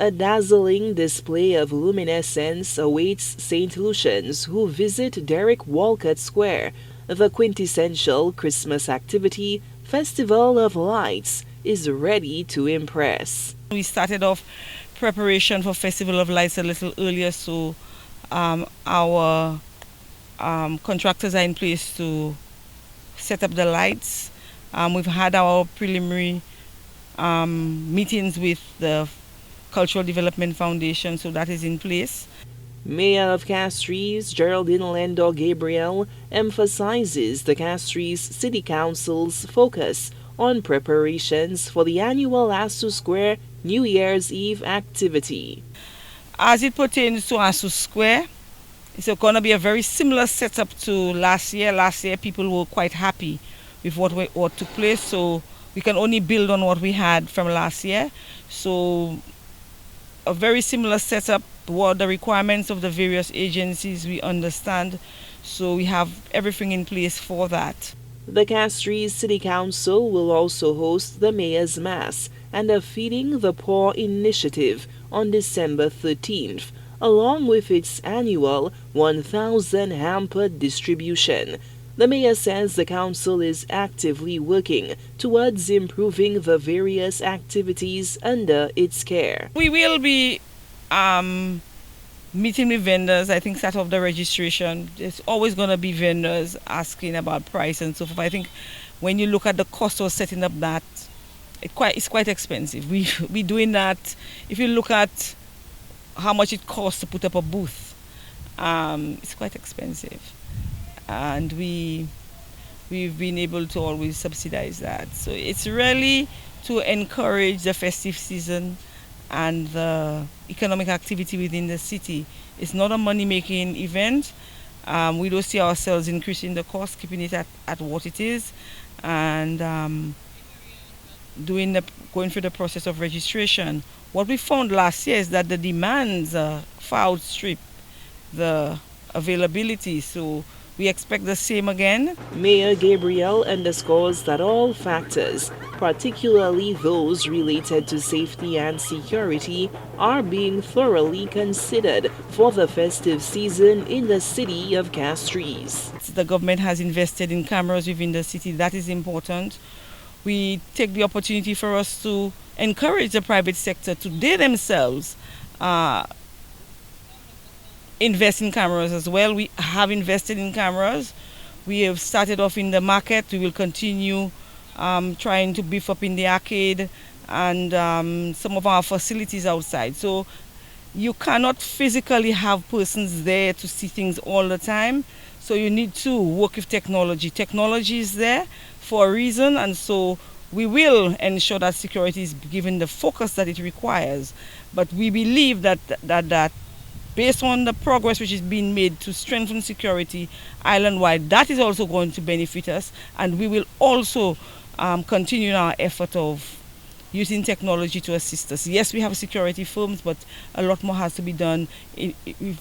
A dazzling display of luminescence awaits St. Lucians who visit Derek Walcott Square. The quintessential Christmas activity, Festival of Lights, is ready to impress. We started off preparation for Festival of Lights a little earlier, so our contractors are in place to set up the lights. We've had our preliminary meetings with the Cultural Development Foundation, so that is in place. Mayor of Castries, Geraldine Lendo Gabriel, emphasizes the Castries City Council's focus on preparations for the annual Assou Square New Year's Eve activity. As it pertains to Assou Square, it's going to be a very similar setup to last year. Last year, people were quite happy with what took place, so we can only build on what we had from last year. So a very similar setup, what the requirements of the various agencies we understand, so we have everything in place for that. The Castries City Council will also host the Mayor's Mass and a Feeding the Poor initiative on December 13th, along with its annual 1,000 hamper distribution. The mayor says the council is actively working towards improving the various activities under its care. We will be meeting with vendors. I think start off the registration. There's always going to be vendors asking about price and so forth. I think when you look at the cost of setting up that, it's quite expensive. We doing that. If you look at how much it costs to put up a booth, it's quite expensive. And we've been able to always subsidize that. So it's really to encourage the festive season and the economic activity within the city. It's not a money-making event. We don't see ourselves increasing the cost, keeping it at what it is, and going through the process of registration. What we found last year is that the demands far outstrip the availability, so we expect the same again. Mayor Gabriel underscores that all factors, particularly those related to safety and security, are being thoroughly considered for the festive season in the city of Castries. The government has invested in cameras within the city. That is important. We take the opportunity for us to encourage the private sector to they themselves invest in cameras as well. We have invested in cameras. We have started off in the market. We will continue trying to beef up in the arcade and some of our facilities outside. So you cannot physically have persons there to see things all the time. So you need to work with technology. Technology is there for a reason, and so we will ensure that security is given the focus that it requires. But we believe that based on the progress which is being made to strengthen security island-wide, that is also going to benefit us, and we will also continue our effort of using technology to assist us. Yes, we have security firms, but a lot more has to be done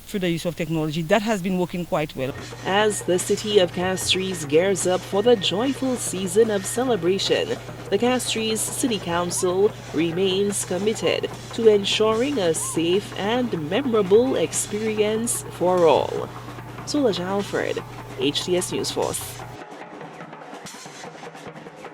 through the use of technology. That has been working quite well. As the city of Castries gears up for the joyful season of celebration, the Castries City Council remains committed to ensuring a safe and memorable experience for all. Solange Alfred, HTS News Force.